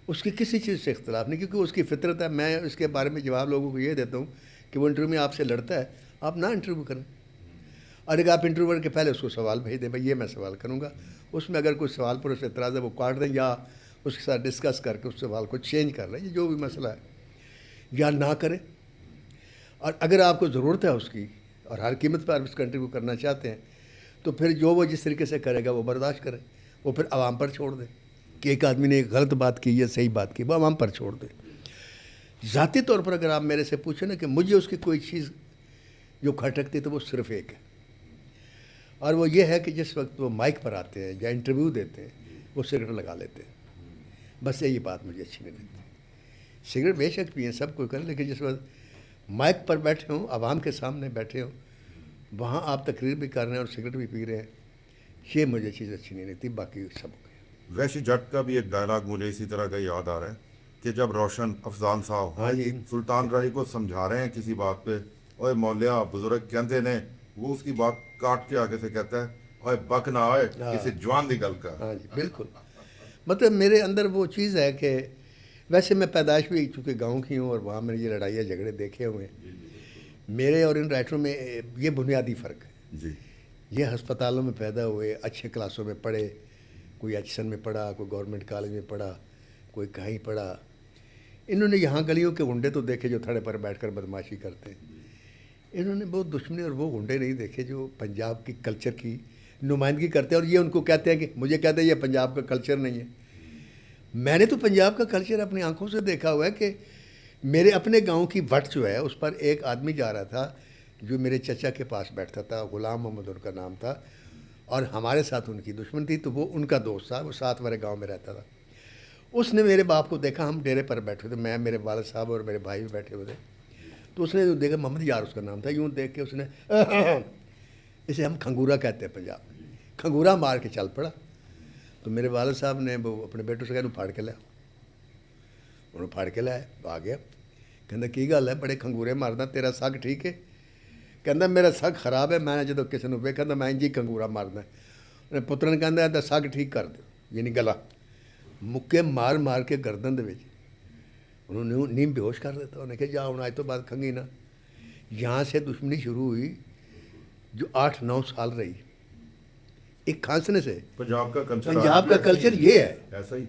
اس کی کسی چیز سے اختلاف نہیں، کیونکہ اس کی فطرت ہے. میں اس کے بارے میں جواب لوگوں کو یہ دیتا ہوں کہ وہ انٹرویو میں آپ سے لڑتا ہے، آپ نہ انٹرویو کریں. اور اگر آپ انٹرویو کے پہلے اس کو سوال بھیج دیں، بھائی یہ میں سوال کروں گا، اس میں اگر کوئی سوال پر اس اعتراض ہے وہ کاٹ دیں، یا اس کے ساتھ ڈسکس کر کے اس سوال کو چینج کر لیں، یہ جو بھی مسئلہ ہے، یا نہ کریں. اور اگر آپ کو ضرورت ہے اس کی، اور ہر قیمت پر آپ اس کا انٹرویو کرنا چاہتے ہیں، تو پھر جو وہ جس طریقے سے کرے گا وہ برداشت کریں. وہ پھر عوام پر چھوڑ دیں کہ ایک آدمی نے ایک غلط بات کی یا صحیح بات کی، وہ عوام پر چھوڑ دیں. ذاتی طور پر اگر آپ میرے سے پوچھیں نا کہ مجھے اس کی کوئی چیز جو کھٹکتی تو وہ صرف ایک ہے، اور وہ یہ ہے کہ جس وقت وہ مائک پر آتے ہیں یا انٹرویو دیتے ہیں وہ سگریٹ لگا لیتے ہیں، بس یہی بات مجھے اچھی نہیں لگتی۔ سگریٹ بے شک پئیں سب کوئی کریں، لیکن جس وقت مائک پر بیٹھے ہوں، عوام کے سامنے بیٹھے ہوں، وہاں آپ تقریر بھی کر رہے ہیں اور سگریٹ بھی پی رہے ہیں، یہ مجھے چیز اچھی نہیں لگتی، باقی سب ویشی جٹ کا بھی ایک ڈائلاگ مجھے اسی طرح کا یاد آ رہا ہے کہ جب روشن افضان صاحب ہاں جی سلطان راہی کو سمجھا رہے ہیں کسی بات پہ، اوے مولیا بزرگ کہتے نے، وہ اس کی بات کاٹ کے آگے سے کہتا ہے اوے بک نہ آئے کسی جوان دی گل کا۔ ہاں جی بالکل، مطلب میرے اندر وہ چیز ہے کہ ویسے میں پیدائش بھی چونکہ گاؤں کی ہوں اور وہاں میں نے یہ لڑائیاں جھگڑے دیکھے ہوئے ہیں، میرے اور ان رائٹروں میں یہ بنیادی فرق ہے۔ جی یہ ہسپتالوں میں پیدا ہوئے، اچھے کلاسوں میں پڑھے، کوئی ایچسن میں پڑھا، کوئی گورنمنٹ کالج میں پڑھا، کوئی کہیں پڑھا۔ انہوں نے یہاں گلیوں کے گنڈے تو دیکھے جو تھڑے پر بیٹھ کر بدماشی کرتے ہیں، انہوں نے بہت دشمنی اور وہ گنڈے نہیں دیکھے جو پنجاب کی کلچر کی نمائندگی کرتے ہیں، اور یہ ان کو کہتے ہیں کہ مجھے کہتے ہیں یہ پنجاب کا کلچر نہیں ہے۔ میں نے تو پنجاب کا کلچر اپنی آنکھوں سے دیکھا ہوا ہے کہ میرے اپنے گاؤں کی وٹ جو ہے اس پر ایک آدمی جا رہا تھا جو میرے چچا کے پاس بیٹھتا تھا، غلام محمد ان کا نام تھا، اور ہمارے ساتھ ان کی دشمن تھی، تو وہ ان کا دوست تھا، وہ ساتھ میرے گاؤں میں رہتا تھا۔ اس نے میرے باپ کو دیکھا، ہم ڈیرے پر بیٹھے تھے، میں میرے والد صاحب اور میرے بھائی بھی بیٹھے ہوئے تھے، تو اس نے دیکھا، محمد یار اس کا نام تھا، یوں دیکھ کے اس نے اسے ہم کھنگورا کہتے ہیں پنجاب میں، کھنگورا مار کے چل پڑا۔ تو میرے والد صاحب نے وہ اپنے بیٹوں سے کہا انہوں پھاڑ کے لیا، انہوں پھاڑ کے لائے، آ گیا، کہنا کی گل ہے بڑے کھنگورے ماردا، تیرا سگ ٹھیک ہے؟ کہنا میرا سگ خراب ہے، میں نے جدو کسی نے ویکھا میں انج ہی کنگورا ماردا۔ انہیں پتر نے کہنا ہے سگ ٹھیک کر دو، یعنی گلا مکے مار مار کے گردن دے وچ انہوں نے نیم بے ہوش کر دیتا۔ انہوں نے کہا جا ہوں اج تو بعد کھنگی نا۔ یہاں سے دشمنی شروع ہوئی جو 8-9 سال رہی، ایک کھانسنے سے۔ پنجاب کا کلچر پنجاب کا کلچر یہ ہے، ایسا ہی۔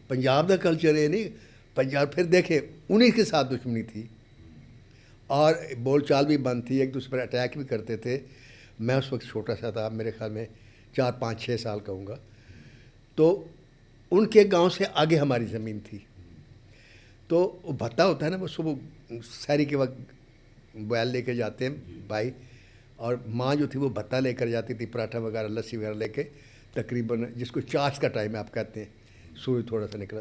پنجاب کا کلچر یہ نہیں، پنجاب پھر دیکھے انہیں کے ساتھ دشمنی تھی اور بول چال بھی بند تھی، ایک دوسرے پر اٹیک بھی کرتے تھے۔ میں اس وقت چھوٹا سا تھا، میرے خیال میں 4-5-6 سال کا ہوں گا، تو ان کے گاؤں سے آگے ہماری زمین تھی، تو وہ بھتا ہوتا ہے نا، وہ صبح سحری کے وقت بیل لے کے جاتے ہیں بھائی، اور ماں جو تھی وہ بھتا لے کر جاتی تھی، پراٹھا وغیرہ لسی وغیرہ لے کے، تقریباً جس کو چاش کا ٹائم آپ کہتے ہیں، سورج تھوڑا سا نکلا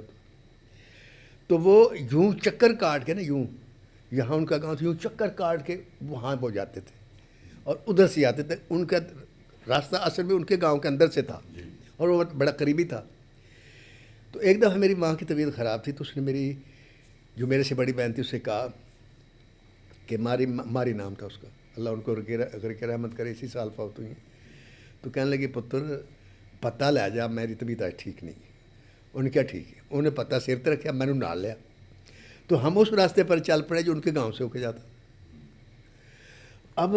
تو وہ یوں چکر کاٹ کے نا، یوں یہاں ان کا گاؤں تھا، یوں چکر کاٹ کے وہاں وہ جاتے تھے اور ادھر سے آتے تھے۔ ان کا راستہ اصل میں ان کے گاؤں کے اندر سے تھا اور وہ بڑا قریبی تھا۔ تو ایک دفعہ میری ماں کی طبیعت خراب تھی، تو اس نے میری جو میرے سے بڑی بہن تھی اس سے کہا کہ ماری نام تھا اس کا، اللہ ان کو غرق رحمت کرے، اسی سال فوت ہوئی ہیں۔ تو کہنے لگی پتر پتہ لے جا، میری طبیعت آج ٹھیک نہیں ہے۔ انہوں نے کیا ٹھیک ہے؟ انہوں نے پتہ سر تے رکھا، میں نے نال لیا، تو ہم اس راستے پر چل پڑے جو ان کے گاؤں سے ہو کے جاتا۔ اب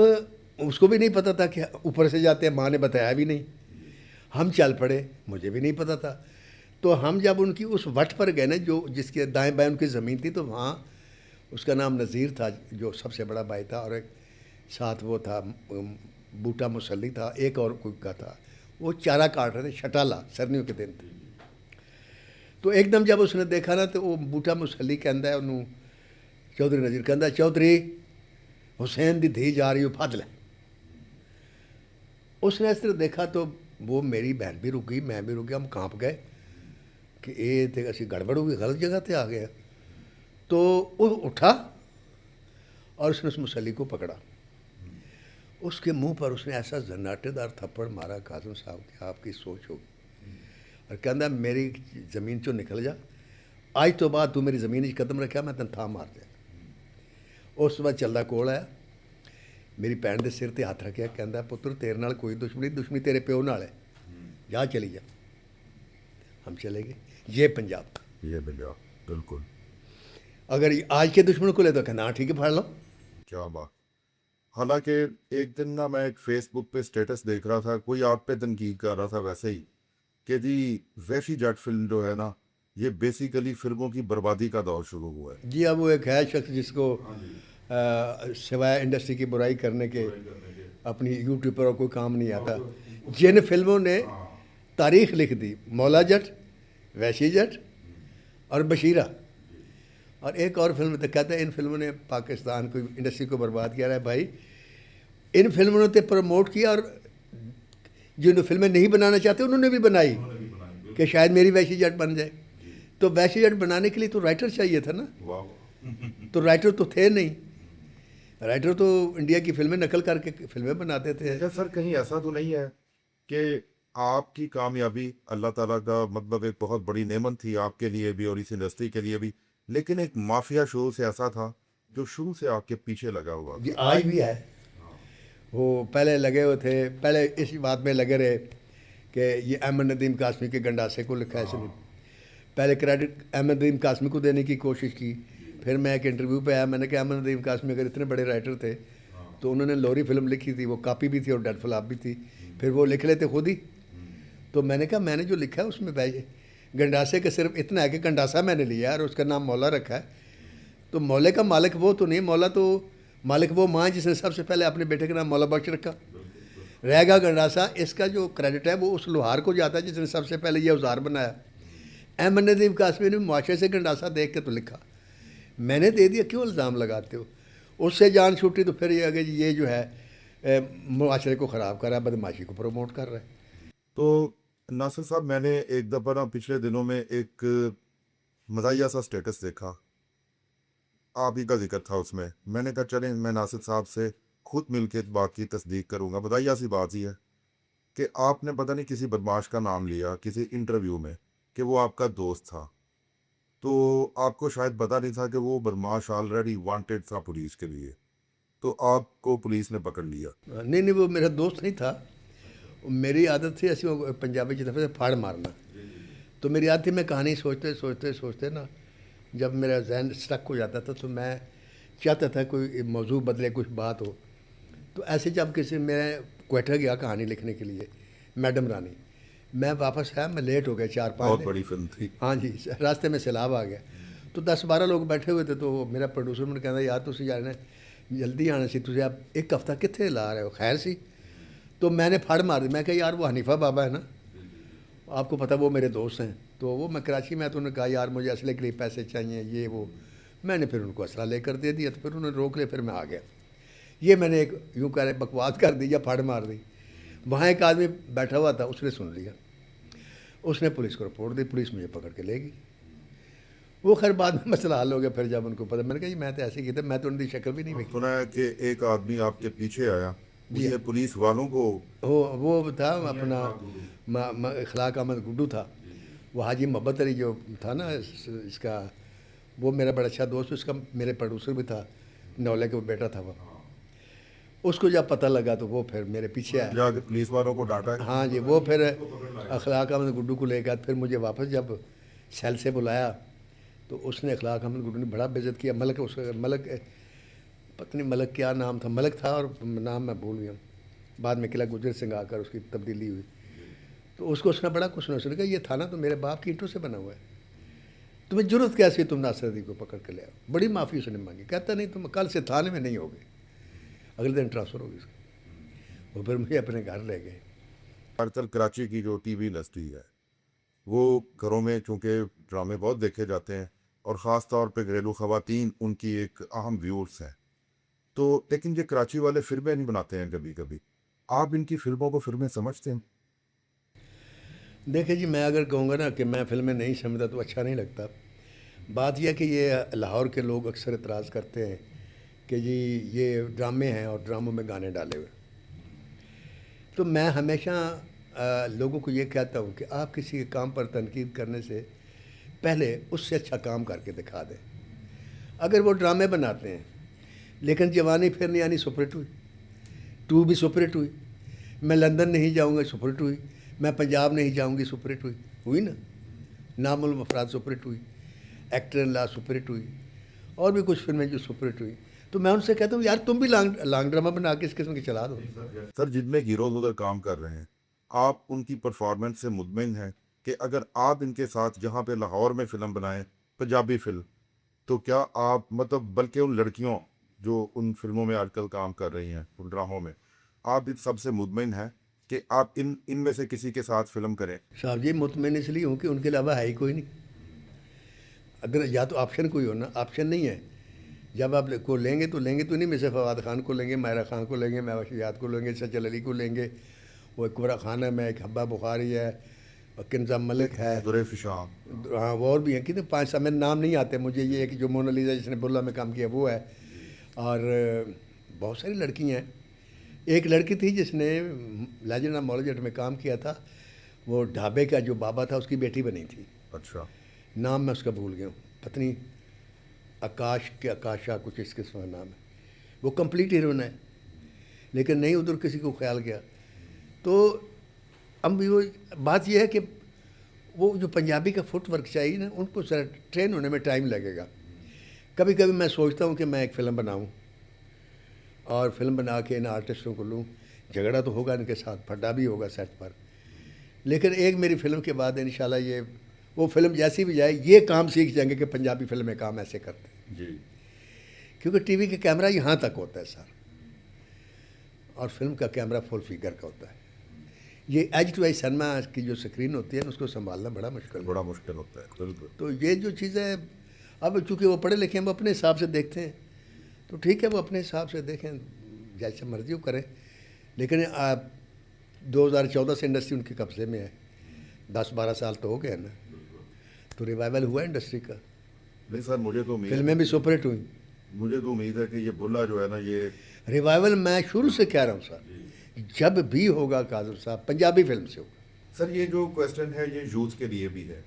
اس کو بھی نہیں پتہ تھا کہ اوپر سے جاتے ہیں، ماں نے بتایا بھی نہیں، ہم چل پڑے، مجھے بھی نہیں پتہ تھا۔ تو ہم جب ان کی اس وٹ پر گئے نا جو جس کے دائیں بائیں ان کی زمین تھی، تو وہاں اس کا نام نذیر تھا جو سب سے بڑا بھائی تھا، اور ایک ساتھ وہ تھا بوٹا مسلی تھا، ایک اور کوئی کا تھا، وہ چارہ کاٹ رہے تھے، شٹالا سردیوں کے دن تھے۔ تو ایک دم جب اس نے دیکھا نا تو وہ بوٹا مسلی کہندا ہے انہوں، چودھری نذیر کہندا چودھری حسین دی دھی جا رہی ہو پھد لے۔ اس نے اس طرح دیکھا تو وہ میری بہن بھی رک گئی، میں بھی رک گیا، ہم کانپ گئے کہ یہ تو اسی گڑبڑ ہو گئی، غلط جگہ تے آ گیا۔ تو وہ اٹھا اور اس نے اس مسلی کو پکڑا، اس کے منہ پر اس نے ایسا زناٹے دار تھپڑ مارا، کاظم صاحب کہ آپ کی سوچ ہوگی، اور کہندا میری زمین چوں نکل جا، آج تو بعد تو میری زمین وچ قدم رکھا میں تن تھا مار دیا۔ اس بعد چلدا کول آیا، میری بھن دے سر تے ہاتھ رکھیا، کہندا پتر تیرے نال کوئی دشمنی تیرے پیو نال ہے، جا چلی جا۔ ہم چلے گئے۔ یہ پنجاب تھا۔ یہ بجا بالکل اگر آج کے دشمن کو لے تو کہنا ٹھیک ہے پھاڑ لو۔ کیا بات۔ حالانکہ ایک دن نا میں ایک فیس بک پہ سٹیٹس دیکھ رہا تھا، کوئی آپ پہ تنقید کر رہا تھا ویسے ہی کہ جی ویشی جٹ فلم جو ہے نا، یہ بیسیکلی فلموں کی بربادی کا دور شروع ہوا ہے۔ جی اب وہ ایک ہے شخص جس کو سوائے انڈسٹری کی برائی کرنے کے اپنی یوٹیوب پر اور کوئی کام نہیں آتا۔ جن فلموں نے تاریخ لکھ دی، مولا جٹ، ویشی جٹ اور بشیرہ، اور ایک اور فلم تو کہتا ہے ان فلموں نے پاکستان کو انڈسٹری کو برباد کیا ہے بھائی. ان فلموں نے تو پروموٹ کیا اور جن فلمیں نہیں بنانا چاہتے انہوں نے بھی بنائی کہ شاید میری ویشی جٹ بن جائے. تو ویشی جٹ بنانے کے لیے تو رائٹر چاہیے تھا نا. تو رائٹر تو تھے نہیں. رائٹر تو انڈیا کی فلمیں نقل کر کے فلمیں بناتے تھے. اچھا سر کہیں ایسا تو نہیں ہے کہ آپ کی کامیابی اللہ تعالیٰ کا مطلب ایک بہت بڑی نعمت تھی آپ کے لیے بھی اور اس انڈسٹری کے لیے بھی, لیکن ایک مافیا شو سے ایسا تھا جو شروع سے آپ کے پیچھے لگا ہوا جی آج بھی ہے. وہ پہلے لگے ہوئے تھے, پہلے اسی بات میں لگے رہے کہ یہ احمد ندیم قاسمی کے گنڈاسے کو لکھا ہے اس نے. پہلے کریڈٹ احمد ندیم قاسمی کو دینے کی کوشش کی. پھر میں ایک انٹرویو پہ آیا, میں نے کہا احمد ندیم قاسمی اگر اتنے بڑے رائٹر تھے تو انہوں نے لوری فلم لکھی تھی, وہ کاپی بھی تھی اور ڈیڈ فلاپ بھی تھی, پھر وہ لکھ لیتے خود ہی. تو میں نے کہا میں نے جو لکھا ہے اس میں گنڈاسے کا صرف اتنا ہے کہ گنڈاسا میں نے لیا ہے اور اس کا نام مولا رکھا ہے. تو مولے کا مالک وہ تو نہیں, مولا تو مالک وہ ماں جس نے سب سے پہلے اپنے بیٹے کا نام مولا بخش رکھا. رہ گا گنڈاسا, اس کا جو کریڈٹ ہے وہ اس لوہار کو جاتا ہے جس نے سب سے پہلے یہ اوزار بنایا. احمد ندیم قاسمی نے معاشرے سے گنڈاسا دیکھ کے تو لکھا, میں نے دے دیا, کیوں الزام لگاتے ہو. اس سے جان چھوٹی تو پھر یہ کہ یہ جو ہے معاشرے کو خراب کر رہا ہے, بدماشی کو پروموٹ کر رہا ہے. تو ناصر صاحب میں نے ایک دفعہ نا پچھلے دنوں میں ایک مزاحیہ سا سٹیٹس دیکھا, آپ ہی کا ذکر تھا اس میں. میں نے کہا چلیں میں ناصر صاحب سے خود مل کے بات کی تصدیق کروں گا. مزاحیہ سی بات ہی ہے کہ آپ نے پتہ نہیں کسی بدماش کا نام لیا کسی انٹرویو میں کہ وہ آپ کا دوست تھا, تو آپ کو شاید پتہ نہیں تھا کہ وہ بدماش آلریڈی وانٹیڈ تھا پولیس کے لیے, تو آپ کو پولیس نے پکڑ لیا. نہیں وہ میرا دوست نہیں تھا. میری عادت تھی ایسی پنجابی کی طرف سے پھاڑ مارنا. تو میری عادت تھی میں کہانی سوچتے نا جب میرا ذہن اسٹک ہو جاتا تھا تو میں چاہتا تھا کوئی موضوع بدلے, کچھ بات ہو. تو ایسے جب کسی میں کوئٹہ گیا کہانی لکھنے کے لیے, میڈم رانی, میں واپس آیا, میں لیٹ ہو گیا 4-5 بہت دن. بڑی فلم تھی. ہاں جی, راستے میں سیلاب آ گیا. تو 10-12 لوگ بیٹھے ہوئے تھے. تو میرا پروڈیوسر نے کہا یار تسی جانا جلدی آنا سی, تجھے آپ ایک ہفتہ کتنے لا رہے ہو, خیر سی. تو میں نے پھاڑ مار دی. میں کہا یار وہ حنیفہ بابا ہے نا, آپ کو پتہ وہ میرے دوست ہیں. تو وہ میں کراچی میں, تو انہوں نے کہا یار مجھے اسلحے کے لیے پیسے چاہیے یہ وہ. میں نے پھر ان کو اسلحہ لے کر دے دیا. تو پھر انہوں نے روک لے, پھر میں آ گیا. یہ میں نے ایک یوں کہہ رہے بکواس کر دی یا پھاڑ مار دی. وہاں ایک آدمی بیٹھا ہوا تھا, اس نے سن لیا, اس نے پولیس کو رپورٹ دی, پولیس مجھے پکڑ کے لے گئی. وہ خیر بعد میں مسئلہ حل ہو گیا. پھر جب ان کو پتہ, میں نے کہا جی میں تو ایسے ہی تھا, میں تو ان کی شکل بھی نہیں دیکھی. سنا ہے کہ ایک آدمی آپ کے پیچھے آیا, اس نے پولیس والوں کو وہ تھا اپنا اخلاق احمد گڈو تھا. وہ حاجی محبت علی جو تھا نا اس کا, وہ میرا بڑا اچھا دوست, اس کا میرے پروڈیوسر بھی تھا, نولے کا بیٹا تھا وہ. اس کو جب پتہ لگا تو وہ پھر میرے پیچھے آیا. جا کے پولیس والوں کو ڈانٹا ہے. ہاں جی, وہ پھر اخلاق احمد گڈو کو لے گیا. پھر مجھے واپس جب سیل سے بلایا تو اس نے اخلاق احمد گڈو نے بڑا بے عزت کیا. ملک پتہ نہیں ملک کیا نام تھا, ملک تھا اور نام میں بھول گیا. بعد میں قلعہ گجر سنگھ آ کر اس کی تبدیلی ہوئی. تو اس کو اس نے بڑا کچھ سنا. اس نے کہا یہ تھا نا تو میرے باپ کی اینٹوں سے بنا ہوا ہے, تمہیں ضرورت کیسی تم ناصر ندیم کو پکڑ کے لے آؤ. بڑی معافی اس نے مانگی. کہتا نہیں تم کل سے تھانے میں نہیں ہوگے, اگلے دن ٹرانسفر ہوگی اس کی. وہ پھر مجھے اپنے گھر لے گئے. آج کل کراچی کی جو ٹی وی انڈسٹری ہے وہ گھروں میں چونکہ ڈرامے بہت دیکھے جاتے ہیں اور خاص طور پہ گھریلو خواتین ان کی ایک اہم ویورز ہیں, تو لیکن یہ کراچی والے فلمیں نہیں بناتے ہیں کبھی کبھی. آپ ان کی فلموں کو فلمیں سمجھتے ہیں؟ دیکھیں جی, میں اگر کہوں گا نا کہ میں فلمیں نہیں سمجھتا تو اچھا نہیں لگتا. بات یہ ہے کہ یہ لاہور کے لوگ اکثر اعتراض کرتے ہیں کہ جی یہ ڈرامے ہیں اور ڈراموں میں گانے ڈالے ہوئے. تو میں ہمیشہ لوگوں کو یہ کہتا ہوں کہ آپ کسی کام پر تنقید کرنے سے پہلے اس سے اچھا کام کر کے دکھا دیں. اگر وہ ڈرامے بناتے ہیں لیکن جوانی پھر نہیں آنی سپر ہٹ ہوئی, 2 بھی سپر ہٹ ہوئی, میں لندن نہیں جاؤں گا سپر ہٹ ہوئی, میں پنجاب نہیں جاؤں گی سپر ہٹ ہوئی نا, نام المفراد سپر ہٹ ہوئی, ایکٹر لا سپر ہٹ ہوئی, اور بھی کچھ فلمیں جو سپر ہٹ ہوئی. تو میں ان سے کہتا ہوں یار تم بھی لانگ ڈرامہ بنا کے اس قسم کی چلا دو. سر جن میں ہیروز ادھر کام کر رہے ہیں آپ ان کی پرفارمنس سے مطمئن ہیں کہ اگر آپ ان کے ساتھ جہاں پہ لاہور میں فلم بنائیں پنجابی فلم, تو کیا آپ مطلب بلکہ ان لڑکیوں جو ان فلموں میں آج کل کام کر رہی ہیں ان ڈراموں میں, آپ ان سب سے مطمئن ہیں کہ آپ ان میں سے کسی کے ساتھ فلم کریں؟ صاحب جی مطمئن اس لیے ہوں کہ ان کے علاوہ ہے ہی کوئی نہیں. اگر یا تو آپشن کوئی ہو نا، آپشن نہیں ہے. جب آپ کو لیں گے تو نہیں میں سے فواد خان کو لیں گے، ماہرہ خان کو لیں گے، مہوش یاد کو لیں گے، سچل علی کو لیں گے، وہ اکبرہ خانم ہے، ایک حبہ بخاری ہے، اور کنزا ملک ہے، ظریف شاہ. ہاں وہ اور بھی ہیں کتنے 5 میرے نام نہیں آتے مجھے. یہ ایک جو مونالیزا جس نے برلا میں کام کیا وہ ہے، اور بہت ساری لڑکی ہیں. ایک لڑکی تھی جس نے لیجنڈ آف مولوجٹ میں کام کیا تھا، وہ ڈھابے کا جو بابا تھا اس کی بیٹی بنی تھی. اچھا. نام میں اس کا بھول گیا ہوں، پتنی آکاش کے آکاشا کچھ اس قسم کا نام ہے. وہ کمپلیٹ ہیروئن ہے لیکن نہیں ادھر کسی کو خیال گیا. تو اب بھی وہ بات یہ ہے کہ وہ جو پنجابی کا فٹ ورک چاہیے نا، ان کو ذرا ٹرین ہونے میں ٹائم لگے گا. کبھی کبھی میں سوچتا ہوں کہ میں ایک فلم بناؤں اور فلم بنا کے ان آرٹسٹوں کو لوں. جھگڑا تو ہوگا ان کے ساتھ، پھڈا بھی ہوگا سیٹ پر، لیکن ایک میری فلم کے بعد انشاءاللہ یہ وہ فلم جیسی بھی جائے یہ کام سیکھ جائیں گے کہ پنجابی فلم میں کام ایسے کرتے ہیں. جی. کیونکہ ٹی وی کا کیمرہ یہاں تک ہوتا ہے سر، اور فلم کا کیمرہ فل فگر کا ہوتا ہے. یہ ایج ٹو ایج سنیما کی جو سکرین ہوتی ہے نا، اس کو سنبھالنا بڑا مشکل ہے. بڑا مشکل ہوتا ہے بالکل. تو یہ جو چیزیں اب چونکہ وہ پڑھے لکھے ہیں، وہ اپنے حساب سے دیکھتے ہیں، تو ٹھیک ہے وہ اپنے حساب سے دیکھیں، جیسے مرضی وہ کریں. لیکن 2014 سے انڈسٹری ان کے قبضے میں ہے، 10-12 سال تو ہو گئے نا، تو ریوائول ہوا انڈسٹری کا. نہیں سر، مجھے تو فلمیں بھی سپر ہٹ ہوئیں. مجھے تو امید ہے کہ یہ بلا جو ہے نا، یہ ریوائول میں شروع سے کہہ رہا ہوں سر، جب بھی ہوگا کاظم صاحب پنجابی فلم سے ہوگا. سر یہ جو کویسچن ہے یہ یوتھ کے لیے بھی ہے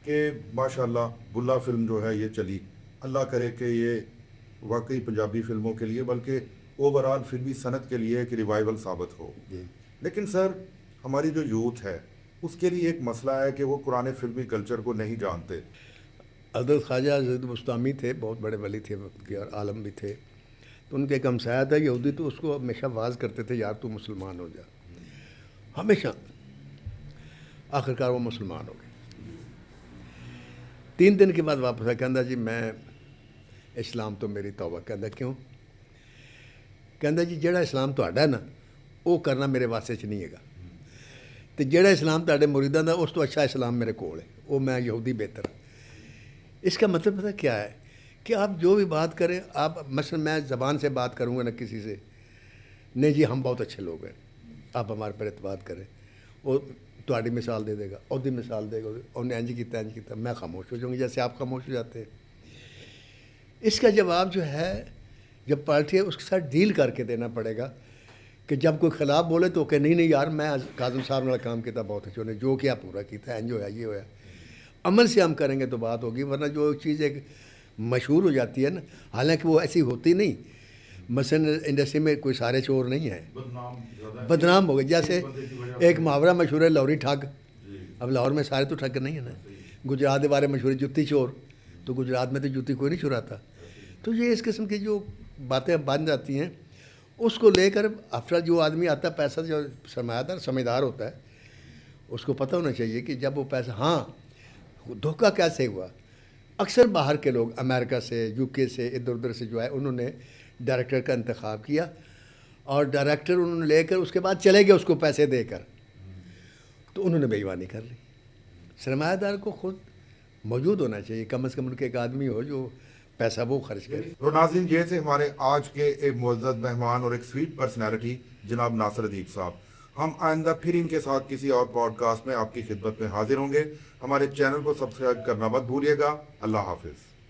کہ ماشاءاللہ بلا فلم جو ہے یہ چلی، اللہ کرے کہ یہ واقعی پنجابی فلموں کے لیے بلکہ اوورآل فلمی صنعت کے لیے ایک ریوائول ثابت ہو. لیکن سر ہماری جو یوتھ ہے اس کے لیے ایک مسئلہ ہے کہ وہ قرآن فلمی کلچر کو نہیں جانتے. حضرت خواجہ حضرت بستامی تھے، بہت بڑے ولی تھے وقت کے، اور عالم بھی تھے. تو ان کے ایک ہمسایہ تھا یہودی، تو اس کو ہمیشہ واز کرتے تھے یار تو مسلمان ہو جا، ہمیشہ. آخرکار وہ مسلمان ہو گئے. 3 دن کے بعد واپس آیا، کہندا جی میں اسلام تو میری توبہ. کہندا کیوں؟ کہندا جی جہاں اسلام تہاڈا ہے نا وہ کرنا میرے واسطے چ نہیں ہے گا، تو جہاں اسلام تہاڈے مریداں دا اس تو اچھا اسلام میرے کول ہے، وہ میں یہودی بہتر ہوں. اس کا مطلب پتہ کیا ہے کہ آپ جو بھی بات کریں، آپ مثلا میں زبان سے بات کروں گا نہ کسی سے، نہیں جی ہم بہت اچھے لوگ ہیں آپ ہمارے پر اعتماد کریں، وہ تہاڈی مثال دے دے گا، عہدی مثال دے گا، انہیں انج کیتا، میں خاموش ہو جاؤں گی جیسے آپ خاموش ہو جاتے ہیں. اس کا جواب جو ہے جب پارٹی ہے اس کے ساتھ ڈیل کر کے دینا پڑے گا کہ جب کوئی خلاف بولے تو کہ نہیں یار میں کاظم صاحب والا کام کیا بہت اچھا، انہیں جو کیا پورا کیا، انج ہوا یہ ہوا. عمل سے ہم کریں گے تو بات ہوگی، ورنہ جو چیز ایک مشہور ہو جاتی ہے نا، حالانکہ وہ ایسی ہوتی نہیں. مثلا انڈسٹری میں کوئی سارے چور نہیں ہیں، بدنام ہو گئے. جیسے ایک محاورہ مشہور ہے لاہوری ٹھگ. اب لاہور میں سارے تو ٹھگ نہیں ہیں نا. گجرات کے بارے میں مشہور ہے جتی چور، تو گجرات میں تو جتی کوئی نہیں چراتا. تو یہ اس قسم کی جو باتیں بن جاتی ہیں، اس کو لے کر افسر جو آدمی آتا ہے، پیسہ جو سرمایہ دار سمجھدار ہوتا ہے، اس کو پتہ ہونا چاہیے کہ جب وہ پیسہ، ہاں دھوکہ کیسے ہوا. اکثر باہر کے لوگ امریکہ سے، یو کے سے، ادھر ادھر سے جو ہے انہوں نے ڈائریکٹر کا انتخاب کیا، اور ڈائریکٹر انہوں نے لے کر اس کے بعد چلے گئے اس کو پیسے دے کر، تو انہوں نے بے ایمانی کر لی. سرمایہ دار کو خود موجود ہونا چاہیے، کم از کم ان کے ایک آدمی ہو جو پیسہ وہ خرچ کرے. تو ناظرین یہ تھے ہمارے آج کے ایک معزز مہمان اور ایک سویٹ پرسنالٹی جناب ناصر ادیب صاحب. ہم آئندہ پھر ان کے ساتھ کسی اور پوڈ کاسٹ میں آپ کی خدمت میں حاضر ہوں گے. ہمارے چینل کو سبسکرائب کرنا مت بھولیے گا. اللہ حافظ.